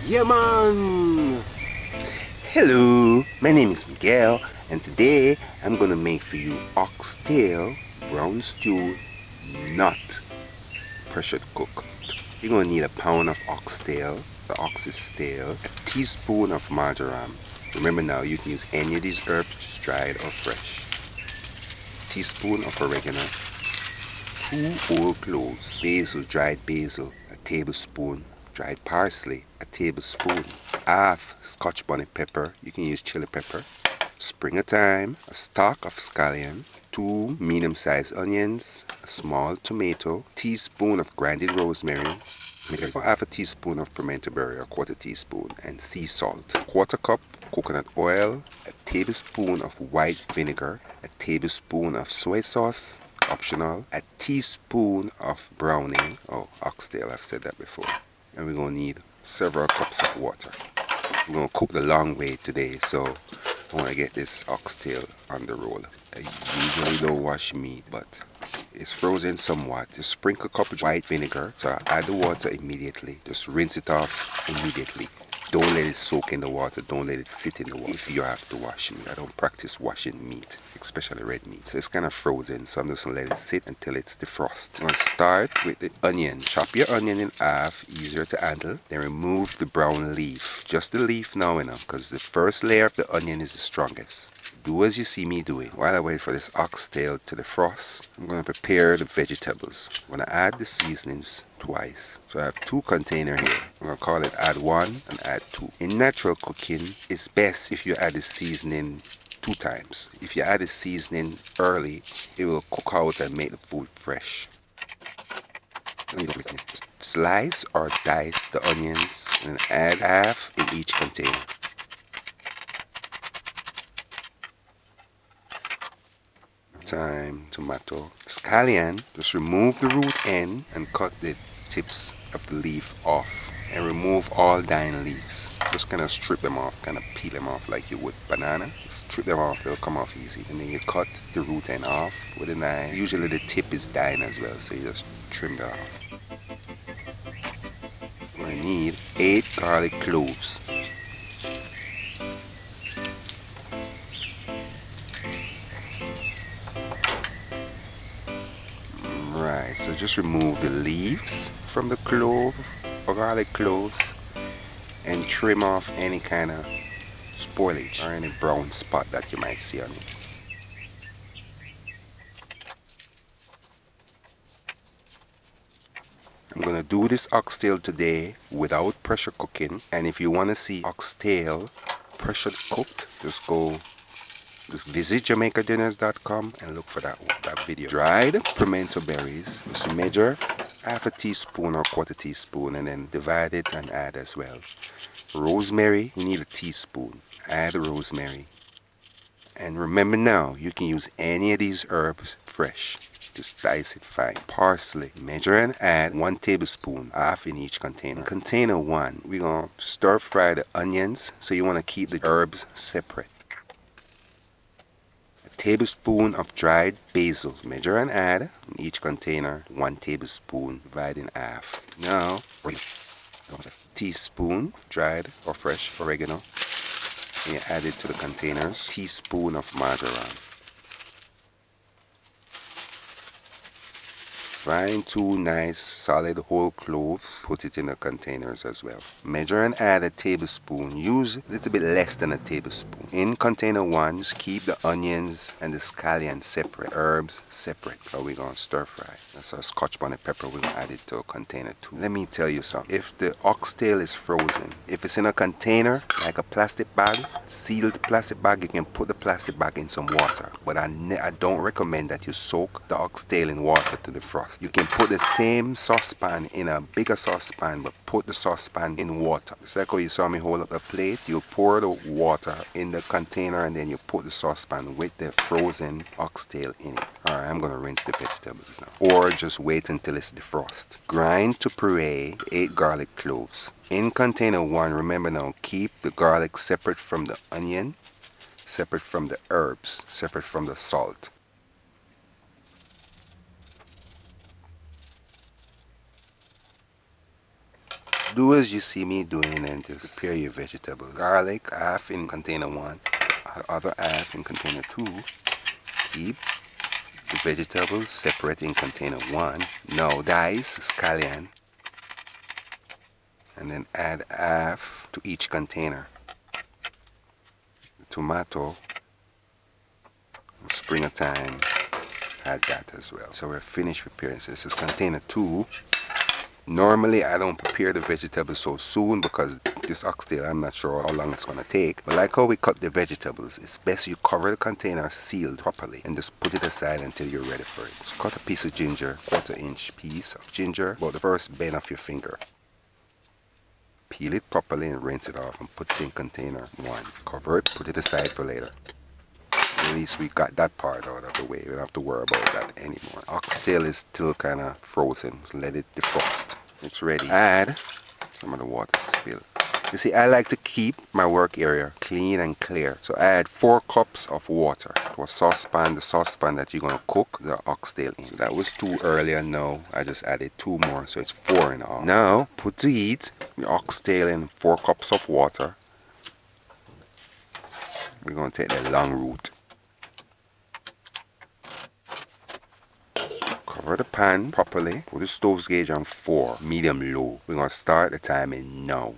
Yeah, man! Hello, my name is Miguel, and today I'm gonna make for you oxtail, brown stew, not pressure cook. You're gonna need a pound of oxtail, the ox is stale, a teaspoon of marjoram. Remember now, you can use any of these herbs, dried or fresh. Teaspoon of oregano, 2 whole cloves, basil, dried basil, a tablespoon, dried parsley, a tablespoon, half Scotch bonnet pepper, you can use chili pepper, spring of thyme, a stalk of scallion, 2 medium-sized onions, a small tomato, teaspoon of grinded rosemary, half a teaspoon of pimento berry, a quarter teaspoon, and sea salt, quarter cup coconut oil, a tablespoon of white vinegar, a tablespoon of soy sauce, optional, a teaspoon of browning, oxtail, I've said that before, and we're going to need several cups of water. We're going to cook the long way today, so I want to get this oxtail on the roll. I usually don't wash meat, but it's frozen somewhat. Just sprinkle a cup of white vinegar, so add the water immediately. Just rinse it off immediately. Don't let it soak in the water. Don't let it sit in the water if you have to wash meat. I don't practice washing meat, especially red meat. So it's kind of frozen, so I'm just going to let it sit until it's defrost. I'm going to start with the onion. Chop your onion in half, easier to handle. Then remove the brown leaf. Just the leaf now, because the first layer of the onion is the strongest. Do as you see me doing. While I wait for this oxtail to defrost, I'm going to prepare the vegetables. I'm going to add the seasonings twice. So I have 2 containers here. I'm going to call it add 1 and add 2. In natural cooking, it's best if you add the seasoning 2 times. If you add the seasoning early, it will cook out and make the food fresh. Slice or dice the onions and add half in each container. Thyme, tomato, scallion, just remove the root end and cut the tips of the leaf off and remove all dying leaves. Just kind of strip them off, kind of peel them off like you would banana. Strip them off, they'll come off easy. And then you cut the root end off with a knife. Usually the tip is dying as well, so you just trim that off. You're going to need 8 garlic cloves. Right, so just remove the leaves from the clove or garlic cloves and trim off any kind of spoilage or any brown spot that you might see on it. I'm going to do this oxtail today without pressure cooking, and if you want to see oxtail pressure cooked, just visit JamaicaDinners.com and look for that video. Dried pimento berries, just measure half a teaspoon or quarter teaspoon and then divide it and add as well. Rosemary, you need a teaspoon. Add rosemary. And remember now, you can use any of these herbs fresh. Just dice it fine. Parsley, measure and add 1 tablespoon, half in each container. In container 1, we're going to stir fry the onions, so you want to keep the herbs separate. A tablespoon of dried basil, measure and add in each container 1 tablespoon, divide in half. Now, teaspoon of dried or fresh oregano. And you add it to the containers. Teaspoon of marjoram. Find 2 nice solid whole cloves, put it in the containers as well. Measure and add a tablespoon, use a little bit less than a tablespoon. In container 1, just keep the onions and the scallion separate, herbs separate, so we're going to stir fry. That's our Scotch bonnet pepper, we're going to add it to container 2. Let me tell you something, if the oxtail is frozen, if it's in a container, like a plastic bag, sealed plastic bag, you can put the plastic bag in some water, but I don't recommend that you soak the oxtail in water to defrost. You can put the same saucepan in a bigger saucepan, but put the saucepan in water. It's like how you saw me hold up the plate. You pour the water in the container and then you put the saucepan with the frozen oxtail in it. Alright, I'm going to rinse the vegetables now. Or just wait until it's defrost. Grind to puree 8 garlic cloves. In container 1, remember now, keep the garlic separate from the onion, separate from the herbs, separate from the salt. Do as you see me doing and just prepare your vegetables. Garlic, half in container 1, other half in container 2. Keep the vegetables separate in container 1. Now dice scallion and then add half to each container. Tomato, springtime, add that as well. So we're finished preparing. So this is container 2. Normally I don't prepare the vegetables so soon because this oxtail I'm not sure how long it's going to take. But like how we cut the vegetables, it's best you cover the container sealed properly and just put it aside until you're ready for it. Just cut a piece of ginger, 1/4 inch piece of ginger, about the first bend of your finger. Peel it properly and rinse it off and put it in container 1. Cover it, put it aside for later. At least we got that part out of the way. We don't have to worry about that anymore. Oxtail is still kind of frozen, so let it defrost. It's ready. Add some of the water spill. You see, I like to keep my work area clean and clear. So I add 4 cups of water to a saucepan, the saucepan that you're going to cook the oxtail in. So that was 2 earlier. Now I just added 2 more, so it's 4 in all. Now put to heat the oxtail in 4 cups of water. We're going to take the long route. Cover the pan properly. Put the stove's gauge on 4, medium low. We're going to start the timing now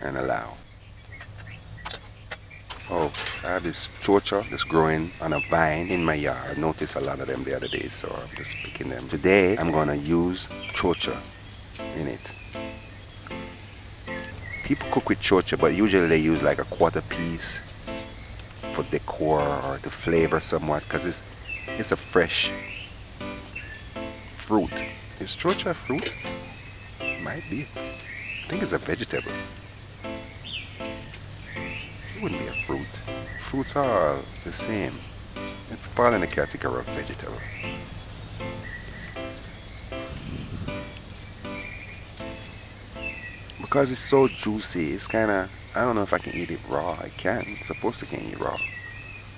and allow. Oh, I have this chocha that's growing on a vine in my yard. I noticed a lot of them the other day, so I'm just picking them. Today I'm going to use chocha in it. People cook with chocha, but usually they use like a 1/4 piece for decor or to flavor somewhat because it's a fresh fruit. Is chocha a fruit? Might be. I think it's a vegetable. It wouldn't be a fruit. Fruits are all the same. It falls in the category of vegetable. Because it's so juicy, it's kind of, I don't know if I can eat it raw. I can. I'm supposed to can eat raw.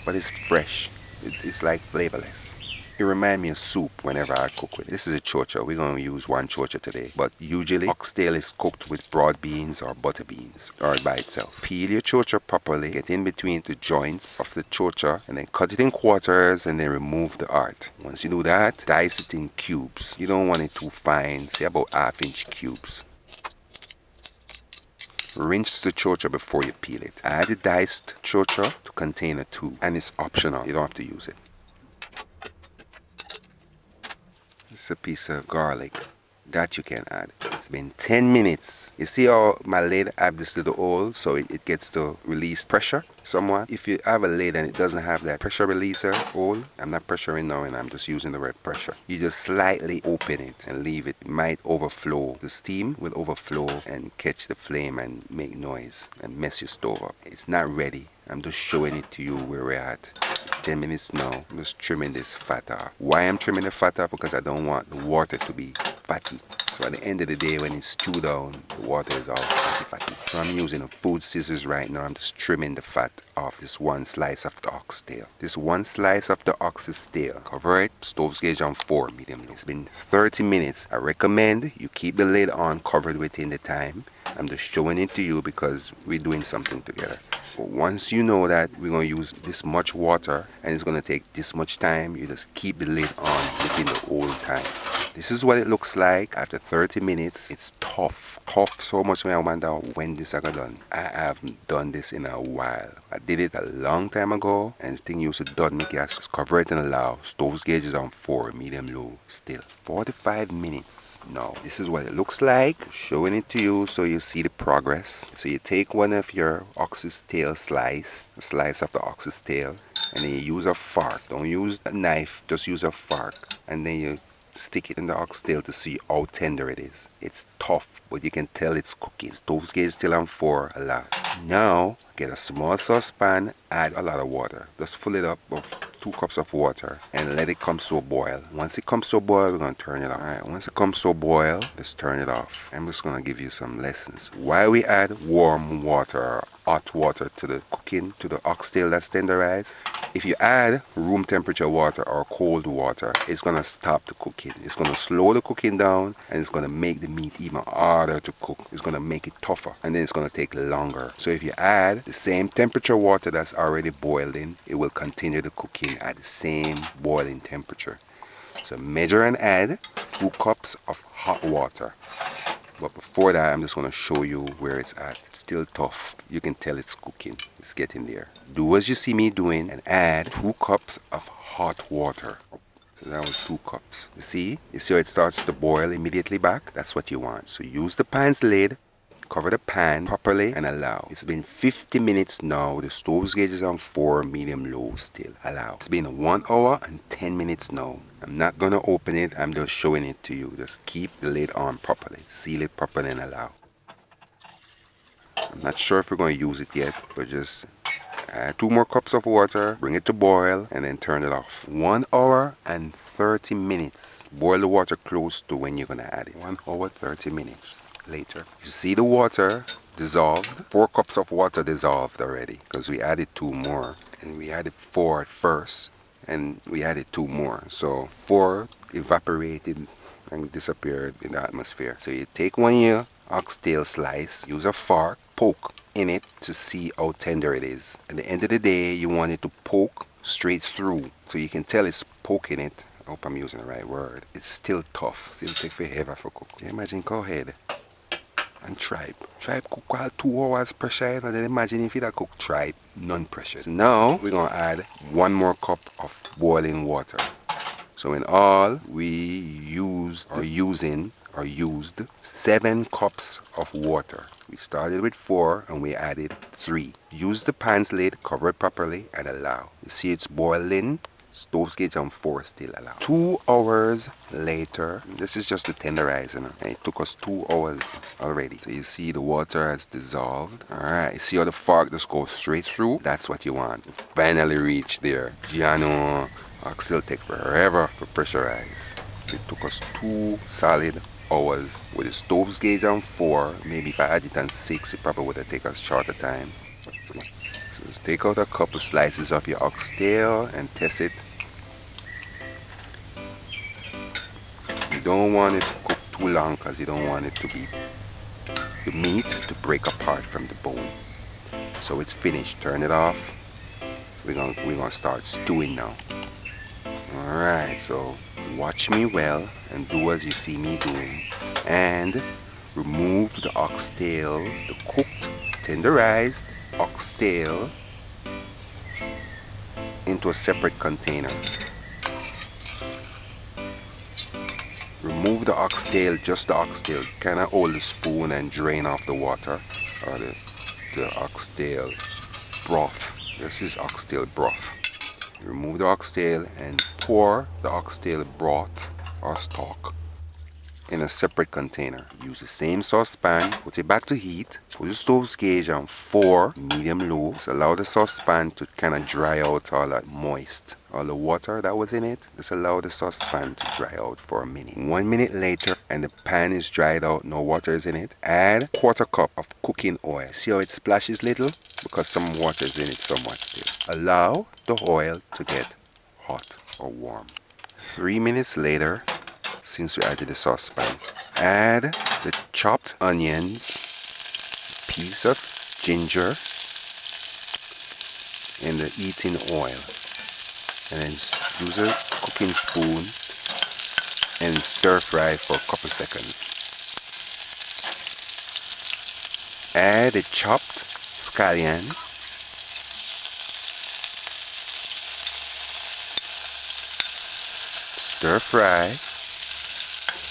But it's fresh. It's like flavorless. It reminds me of soup whenever I cook with it. This is a chocha. We're going to use 1 chocha today. But usually, oxtail is cooked with broad beans or butter beans or by itself. Peel your chocha properly. Get in between the joints of the chocha and then cut it in quarters and then remove the heart. Once you do that, dice it in cubes. You don't want it too fine. Say about 1/2 inch cubes. Rinse the chocha before you peel it. Add the diced chocha to container 2 and it's optional. You don't have to use it. This is a piece of garlic that you can add. It's been 10 minutes. You see how my lid have this little hole so it gets to release pressure somewhat. If you have a lid and it doesn't have that pressure releaser hole, I'm not pressuring now and I'm just using the word pressure. You just slightly open it and leave it. It might overflow. The steam will overflow and catch the flame and make noise and mess your stove up. It's not ready. I'm just showing it to you where we're at. 10 minutes now. I'm just trimming this fat off. Why I'm trimming the fat off? Because I don't want the water to be fatty. So at the end of the day, when it's stewed down, the water is all fatty. So I'm using a food scissors right now. I'm just trimming the fat off this 1 slice of the oxtail. This 1 slice of the ox's tail. Cover it. Stove's gauge on 4, medium low. It's been 30 minutes. I recommend you keep the lid on covered within the time. I'm just showing it to you because we're doing something together. But once you know that we're going to use this much water and it's going to take this much time, you just keep the lid on within the whole time. This is what it looks like after 30 minutes. It's tough. Tough so much when I wonder when this I got done. I haven't done this in a while. I did it a long time ago and the thing used to done me gas. Just cover it and allow. Stove's gauge is on 4, medium low. Still 45 minutes. Now this is what it looks like. Showing it to you so you see the progress. So you take one of your ox's tail slice, a slice of the ox's tail, and then you use a fork. Don't use a knife, just use a fork. And then you stick it in the oxtail to see how tender it is. It's tough, but you can tell it's cooking. Stove's gauge still on 4 a lot. Now, get a small saucepan, add a lot of water. Just fill it up with 2 cups of water and let it come to a boil. Once it comes to a boil, we're going to turn it off. Alright, once it comes to a boil, let's turn it off. I'm just going to give you some lessons. Why we add warm water hot water to the cooking, to the oxtail that's tenderized. If you add room temperature water or cold water, it's going to stop the cooking. It's going to slow the cooking down, and it's going to make the meat even harder to cook. It's going to make it tougher, and then it's going to take longer. So if you add the same temperature water that's already boiling, it will continue the cooking at the same boiling temperature. So measure and add 2 cups of hot water. But before that, I'm just going to show you where it's at. It's still tough. You can tell it's cooking. It's getting there. Do as you see me doing and add 2 cups of hot water. So that was 2 cups. You see how it starts to boil immediately back? That's what you want. So use the pan's lid. Cover the pan properly and allow. It's been 50 minutes now. The stove's gauge is on 4, medium low still. Allow. It's been 1 hour and 10 minutes now. I'm not going to open it. I'm just showing it to you. Just keep the lid on properly. Seal it properly and allow. I'm not sure if we're going to use it yet, but just add 2 more cups of water, bring it to boil, and then turn it off. 1 hour and 30 minutes. Boil the water close to when you're going to add it. 1 hour, 30 minutes. Later, you see the water dissolved. 4 cups of water dissolved already because we added 2 more, and we added 4 at first, and we added 2 more. So 4 evaporated and disappeared in the atmosphere. So you take one of your oxtail slice, use a fork, poke in it to see how tender it is. At the end of the day, you want it to poke straight through, so you can tell it's poking it. I hope I'm using the right word. It's still tough. Still take forever for cook. Can you imagine? Go ahead. And tripe cook all 2 hours pressure, and then imagine if you cook tripe non-pressure. So now we're going to add 1 more cup of boiling water. So in all, we used 7 cups of water. We started with 4 and we added 3. Use the pan's lid, cover it properly, and allow. You see it's boiling. Stove's gauge on 4 still. Allow. 2 hours later, this is just the tenderizer, and it took us 2 hours already. So you see the water has dissolved. Alright, you see how the fork just goes straight through? That's what you want. You finally reached there. Giano, oxtail take forever for pressurize. It took us 2 solid hours with the stove's gauge on 4. Maybe if I had it on 6, it probably would have taken us shorter time. So just take out a couple slices of your oxtail and test it. You don't want it to cook too long because you don't want it to be the meat to break apart from the bone. So it's finished. Turn it off. We're gonna start stewing now. Alright, so watch me well and do as you see me doing. And remove the oxtail, the cooked, tenderized oxtail, into a separate container. Remove the oxtail, just the oxtail. Kind of hold the spoon and drain off the water or the oxtail broth. This is oxtail broth. Remove the oxtail and pour the oxtail broth or stock in a separate container. Use the same saucepan, put it back to heat, put the stove's gauge on 4, medium low. Just allow the saucepan to kind of dry out all that moist, all the water that was in it. Just allow the saucepan to dry out for a minute. 1 minute later, and the pan is dried out, no water is in it. Add 1/4 cup of cooking oil. See how it splashes little? Because some water is in it somewhat still. Allow the oil to get hot or warm. 3 minutes later, since we added the saucepan, add the chopped onions, piece of ginger, and the eating oil, and then use a cooking spoon and stir fry for a couple seconds. Add the chopped scallions, stir fry.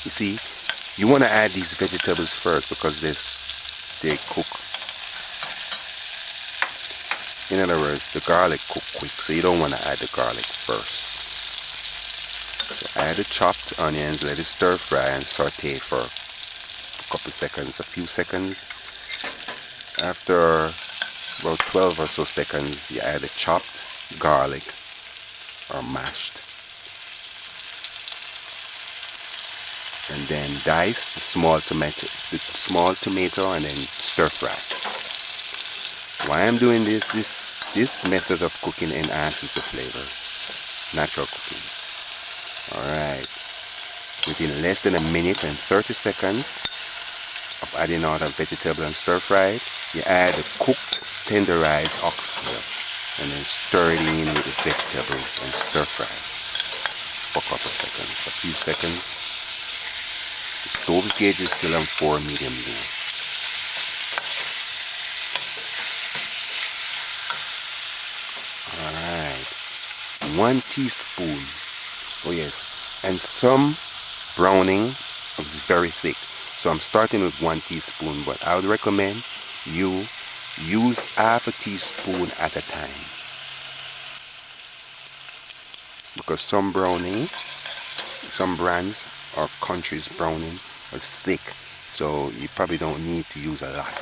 You see, you want to add these vegetables first because they cook. In other words, the garlic cook quick, so you don't want to add the garlic first. So add the chopped onions, let it stir fry and saute for a couple seconds, a few seconds. After about 12 or so seconds, you add the chopped garlic or mashed. And then dice the small tomato and then stir fry. Why I'm doing this method of cooking enhances the flavor. Natural cooking. Alright. Within less than a minute and 30 seconds of adding all the vegetable and stir fry, you add the cooked tenderized oxtail and then stir it in with the vegetables and stir fry for a couple seconds. A few seconds. The stove's gauge is still on 4 medium low. Alright. 1 teaspoon. Oh yes. And some browning is very thick. So I'm starting with 1 teaspoon, but I would recommend you use half a teaspoon at a time. Because some browning, some brands or countries browning is thick. So you probably don't need to use a lot.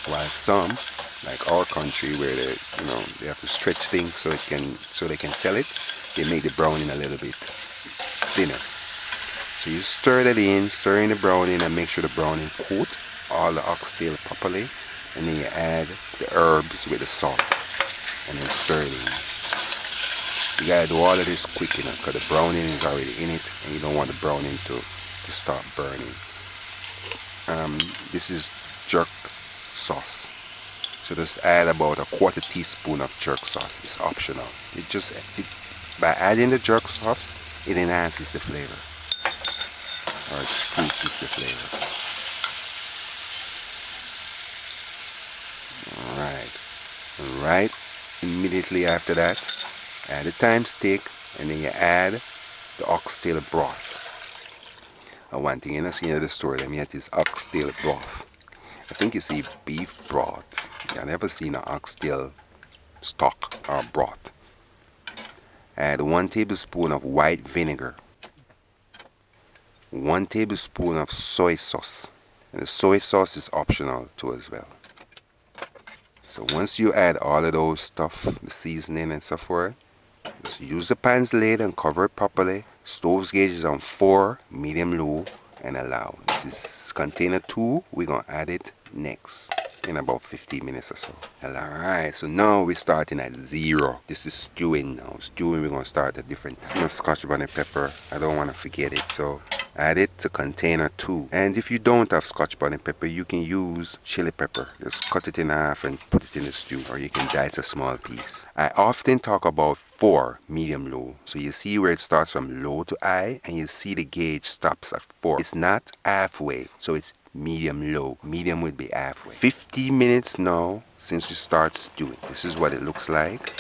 While some, like our country where they have to stretch things so they can sell it, they make the browning a little bit thinner. So you stir that in, stir in the browning and make sure the browning coat all the oxtail properly, and then you add the herbs with the salt and then stir it in. You gotta do all of this quick, because the browning is already in it and you don't want the browning to start burning. This is jerk sauce. So just add about a 1/4 teaspoon of jerk sauce. It's optional. By adding the jerk sauce, it enhances the flavor. Or it spruces the flavor. Alright. Right immediately after that, add the thyme stick and then you add the oxtail broth. And one thing you see in the store, let me get this oxtail broth. I think you see beef broth. I've never seen an oxtail stock or broth. Add 1 tablespoon of white vinegar. 1 tablespoon of soy sauce. And the soy sauce is optional too as well. So once you add all of those stuff, the seasoning and so forth, just use the pan's lid and cover it properly. Stove's gauge is on 4, medium low, and allow. This is container 2. We're going to add it next in about 15 minutes or so. Alright, so now we're starting at 0. This is stewing now. Stewing, we're going to start at different. Some scotch bonnet pepper. I don't want to forget it, so add it to container 2. And if you don't have scotch bonnet pepper, you can use chili pepper. Just cut it in half and put it in the stew, or you can dice a small piece. I often talk about 4, medium low. So you see where it starts from low to high, and you see the gauge stops at 4. It's not halfway, so it's medium low. Medium would be halfway. 50 minutes now since we start stewing. This is what it looks like.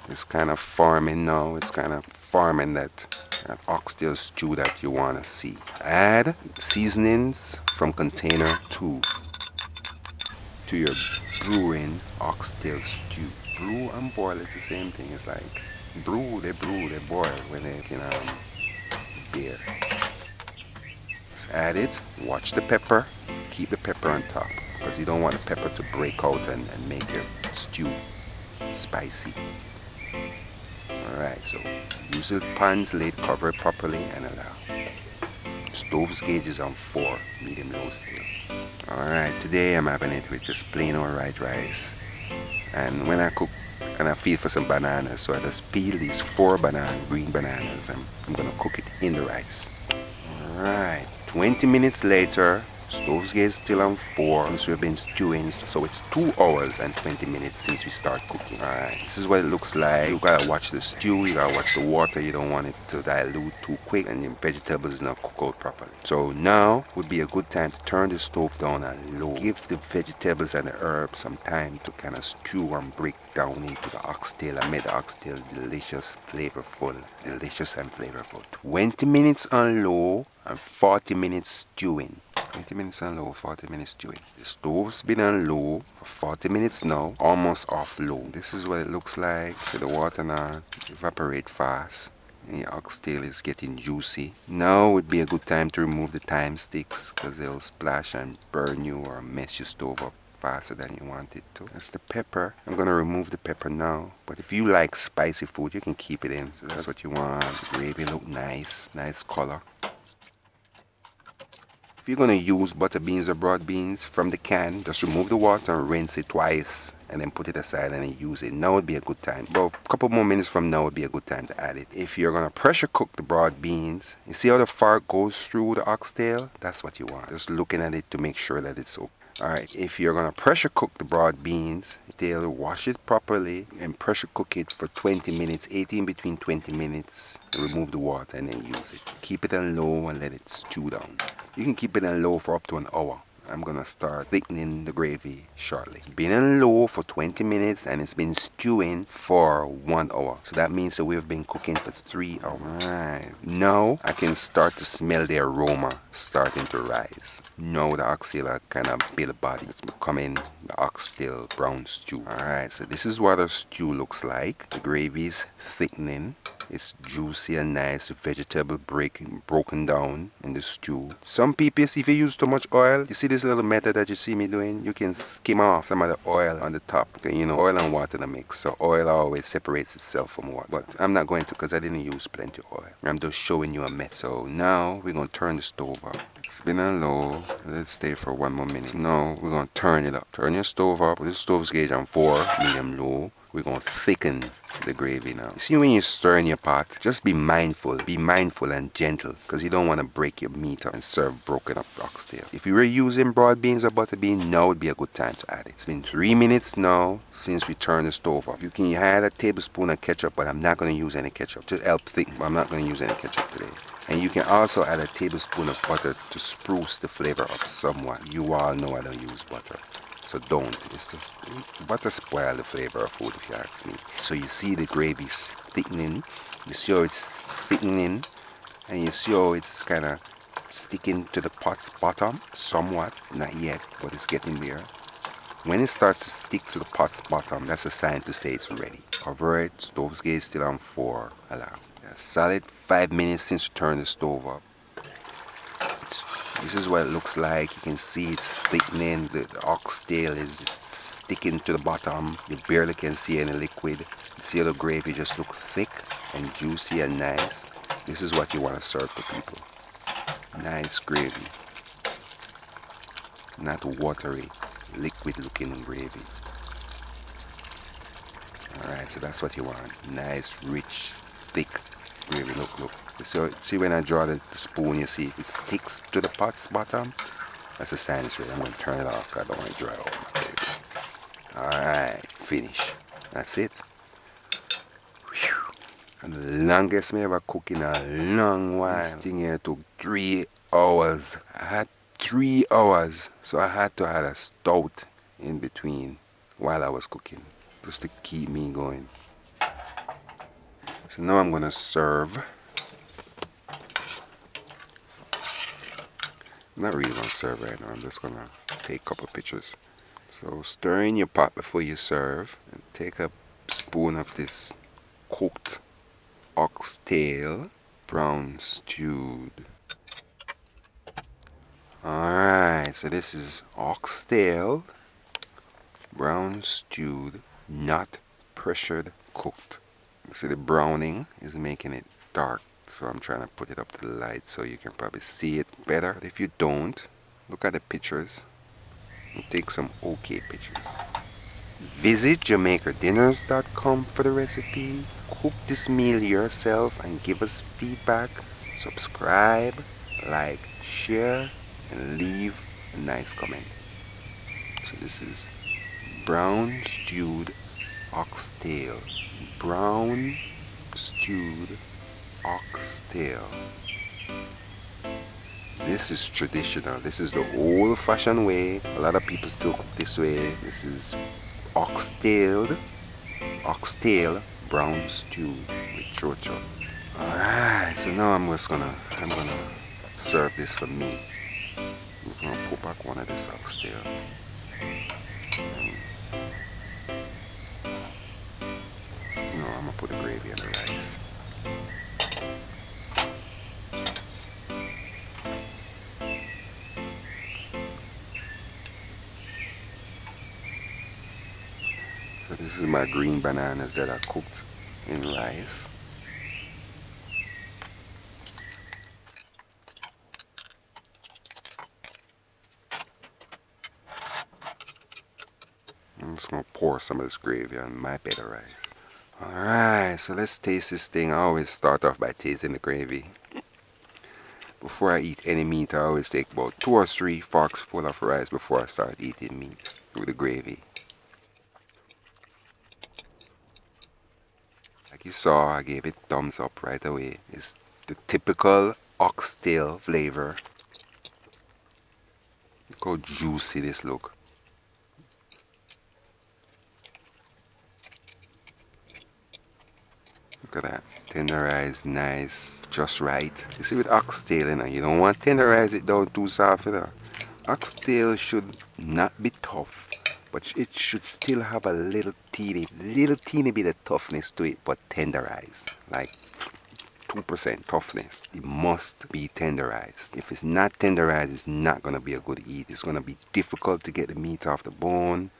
It's kind of forming now. It's kind of forming that oxtail stew that you want to see. Add seasonings from container 2 to your brewing oxtail stew. Brew and boil is the same thing. It's like brew, they boil when they can beer. Just add it, watch the pepper, keep the pepper on top because you don't want the pepper to break out and make your stew spicy. Alright, so use the pan's lid, cover it properly and allow. Stove's gauge is on 4, medium low still. Alright, today I'm having it with just plain old white rice. And when I cook, and I feel for some bananas, so I just peel these 4 green bananas and I'm gonna cook it in the rice. Alright, 20 minutes later, stove's gauge still on 4 since we've been stewing, so it's 2 hours and 20 minutes since we start cooking. Alright, this is what it looks like. You gotta watch the stew, you gotta watch the water, you don't want it to dilute too quick and your vegetables not cook out properly. So now would be a good time to turn the stove down on low. Give the vegetables and the herbs some time to kind of stew and break down into the oxtail and make the oxtail delicious, flavorful, delicious and flavorful. 20 minutes on low and 40 minutes stewing. 20 minutes on low, 40 minutes stewing. The stove's been on low for 40 minutes now, almost off low. This is what it looks like. So the water now evaporate fast. And the oxtail is getting juicy. Now would be a good time to remove the thyme sticks because they'll splash and burn you or mess your stove up faster than you want it to. That's the pepper. I'm going to remove the pepper now. But if you like spicy food, you can keep it in. So that's what you want. The gravy look nice. Nice color. If you're gonna use butter beans or broad beans from the can, just remove the water and rinse it twice and then put it aside and then use it. Now would be a good time. About a couple more minutes from now would be a good time to add it. If you're gonna pressure cook the broad beans, you see how the fork goes through the oxtail? That's what you want. Just looking at it to make sure that it's okay. Alright, if you're gonna pressure cook the broad beans, they'll wash it properly and pressure cook it for 20 minutes, 18 between 20 minutes. Remove the water and then use it. Keep it on low and let it stew down. You can keep it on low for up to an hour. I'm gonna start thickening the gravy shortly. It's been on low for 20 minutes and it's been stewing for 1 hour. So that means that we've been cooking for 3 hours. Right. Now I can start to smell the aroma starting to rise. Now the oxtail are kind of build body. It's becoming the oxtail brown stew. Alright, so this is what the stew looks like. The gravy's thickening. It's juicy and nice, vegetable broken down in the stew. Some people, if you use too much oil, you see this little method that you see me doing? You can skim off some of the oil on the top. You know, oil and water in the mix. So oil always separates itself from water. But I'm not going to because I didn't use plenty of oil. I'm just showing you a method. So now we're going to turn the stove up. It's been on low. Let's stay for 1 more minute. Now we're going to turn it up. Turn your stove up. With the stove's gauge on 4, medium low. We're going to thicken the gravy now. You see, when you stir in your pot, just be mindful and gentle because you don't want to break your meat up and serve broken up oxtail. If you were using broad beans or butter beans, now would be a good time to add it. It's been 3 minutes now since we turned the stove off. You can add a tablespoon of ketchup, but I'm not going to use any ketchup. Just help thicken, but I'm not going to use any ketchup today. And you can also add a tablespoon of butter to spruce the flavor up somewhat. You all know I don't use butter. So don't. It's just butter spoil the flavor of food if you ask me. So you see the gravy's thickening. You see how it's thickening. And you see how it's kind of sticking to the pot's bottom somewhat. Not yet, but it's getting there. When it starts to stick to the pot's bottom, that's a sign to say it's ready. Cover it. Stove's gauge still on 4. Allow. A solid 5 minutes since we turned the stove up. This is what it looks like. You can see it's thickening. The oxtail is sticking to the bottom. You barely can see any liquid. You see how the gravy just look thick and juicy and nice. This is what you want to serve to people. Nice gravy. Not watery, liquid looking gravy. Alright, so that's what you want. Nice, rich, thick gravy. Look. So see when I draw the spoon, you see it sticks to the pot's bottom. That's a sign it's ready. I'm going to turn it off because I don't want to dry out my gravy. Alright, finish. That's it. Whew. And the longest me ever cook in a long while. This thing here took 3 hours. I had 3 hours. So I had to add a stout in between while I was cooking. Just to keep me going. So now I'm going to serve. I'm not really going to serve right now. I'm just going to take a couple pictures. So stir in your pot before you serve. And take a spoon of this cooked oxtail, brown stewed. Alright, so this is oxtail, brown stewed, not pressured cooked. See, the browning is making it dark. So I'm trying to put it up to the light so you can probably see it better. But if you don't, look at the pictures and take some okay pictures. Visit JamaicaDinners.com for the recipe. Cook this meal yourself and give us feedback. Subscribe, like, share, and leave a nice comment. So this is brown stewed oxtail. Brown stewed oxtail. This is traditional. This is the old-fashioned way. A lot of people still cook this way. This is oxtail brown stew with chocho. Alright, so now I'm gonna serve this for me. I'm gonna put back one of this oxtail. No, I'm gonna put the gravy on the rice. So this is my green bananas that are cooked in rice. just gonna pour some of this gravy on my bed of rice. Alright, so let's taste this thing. I always start off by tasting the gravy. Before I eat any meat, I always take about 2 or 3 forks full of rice before I start eating meat with the gravy. Like you saw, I gave it thumbs up right away. It's the typical oxtail flavor. Look how juicy this look. Look at that. Tenderized, nice, just right. You see with oxtail, you don't want to tenderize it down too soft. Oxtail should not be tough, but it should still have a little teeny bit of toughness to it, but tenderized. Like 2% toughness. It must be tenderized. If it's not tenderized, it's not going to be a good eat. It's going to be difficult to get the meat off the bone.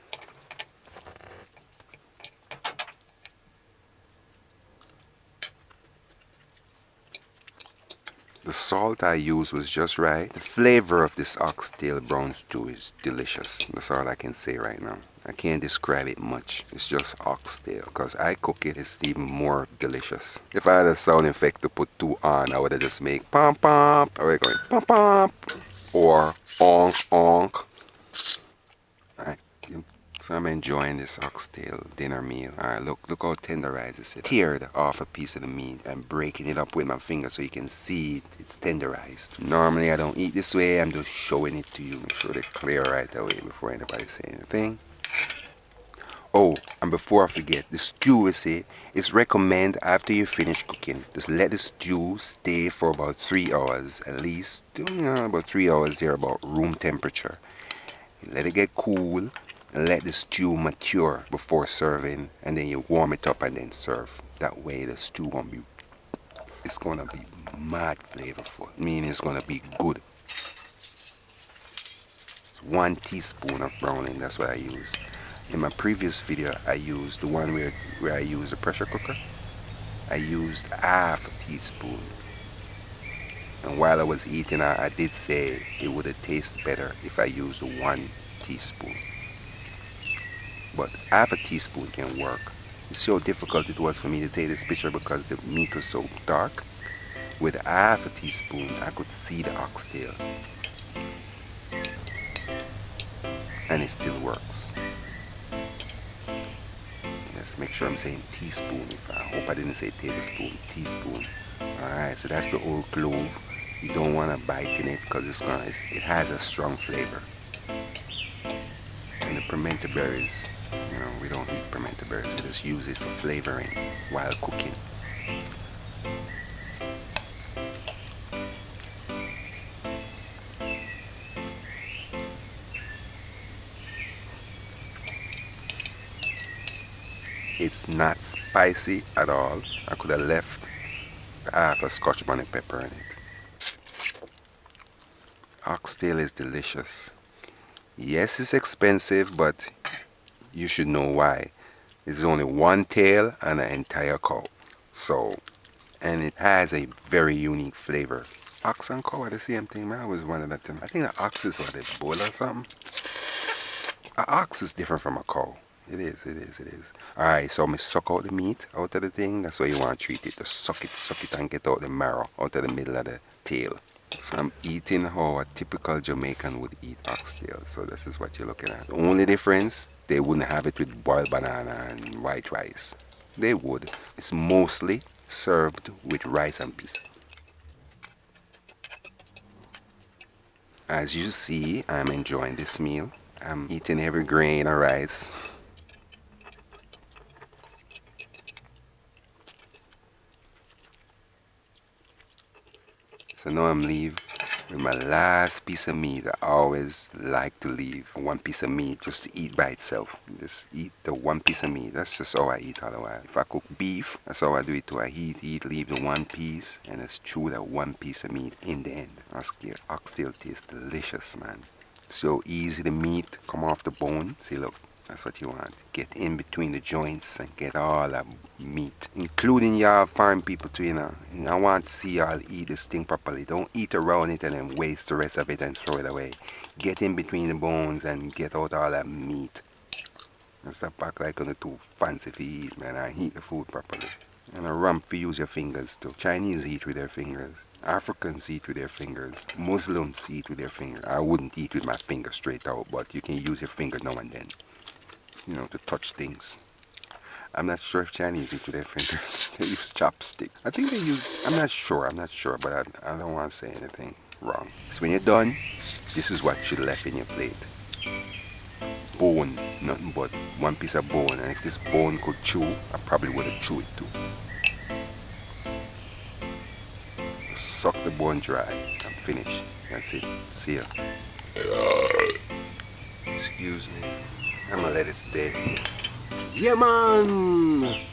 The salt I used was just right. The flavor of this oxtail brown stew is delicious. That's all I can say right now. I can't describe it much. It's just oxtail. Because I cook it, it's even more delicious. If I had a sound effect to put 2 on, I would have just made pom pom. I would going pom pom. Or onk onk. Alright. So I'm enjoying this oxtail dinner meal. Alright, look how tenderized this is. Teared off a piece of the meat and breaking it up with my finger so you can see it's tenderized. Normally I don't eat this way, I'm just showing it to you. Make sure they're clear right away before anybody say anything. Oh, and before I forget, the stew, you see, it's recommend after you finish cooking, just let the stew stay for about 3 hours, at least, about 3 hours there, about room temperature. Let it get cool. And let the stew mature before serving, and then you warm it up and then serve. That way the stew it's gonna be mad flavorful, meaning it's gonna be good. It's 1 teaspoon of browning, that's what I use. In my previous video I used the one where I used the pressure cooker. I used half a teaspoon. And while I was eating, I did say it would have tasted better if I used 1 teaspoon. But half a teaspoon can work. You see how difficult it was for me to take this picture because the meat was so dark? With half a teaspoon, I could see the oxtail. And it still works. Yes, make sure I'm saying teaspoon. I hope I didn't say tablespoon, teaspoon. Alright, so that's the whole clove. You don't want to bite in it because it has a strong flavor. And the pimento berries, we don't eat pimento berries, we just use it for flavoring while cooking. It's not spicy at all. I could have left half a Scotch bonnet pepper in it. Oxtail is delicious. Yes, it's expensive, but you should know why. It's only 1 tail and an entire cow. And it has a very unique flavor. Ox and cow are the same thing, man. I was one of that thing. I think the ox is what, a bull or something? An ox is different from a cow. It is. Alright, so I'm going to suck out the meat out of the thing. That's how you want to treat it. Just suck it and get out the marrow out of the middle of the tail. So I'm eating how a typical Jamaican would eat oxtail. So this is what you're looking at. The only difference, they wouldn't have it with boiled banana and white rice. They would. It's mostly served with rice and peas. As you see, I'm enjoying this meal. I'm eating every grain of rice. So now I'm leaving with my last piece of meat. I always like to leave 1 piece of meat just to eat by itself. Just eat the 1 piece of meat. That's just how I eat otherwise. If I cook beef, that's how I do it too. I eat, leave the 1 piece, and just chew that 1 piece of meat in the end. Oxtail tastes delicious, man. So easy the meat come off the bone. See, look. That's what you want. Get in between the joints and get all that meat. Including y'all farm people too, I want to see y'all eat this thing properly. Don't eat around it and then waste the rest of it and throw it away. Get in between the bones and get out all that meat. And stop back like on the too fancy for eat, man. I eat the food properly. And a ramp for use your fingers too. Chinese eat with their fingers. Africans eat with their fingers. Muslims eat with their fingers. I wouldn't eat with my finger straight out, but you can use your finger now and then. You know, to touch things. I'm not sure if Chinese eat with their fingers. They use chopsticks. I think they use, I'm not sure, but I don't want to say anything wrong. So when you're done, this is what should left in your plate. Bone, nothing but one piece of bone, and if this bone could chew, I probably would have chewed it too. Suck the bone dry. I'm finished. That's it. See ya. Excuse me. I'm gonna let it stay. Yeah, man!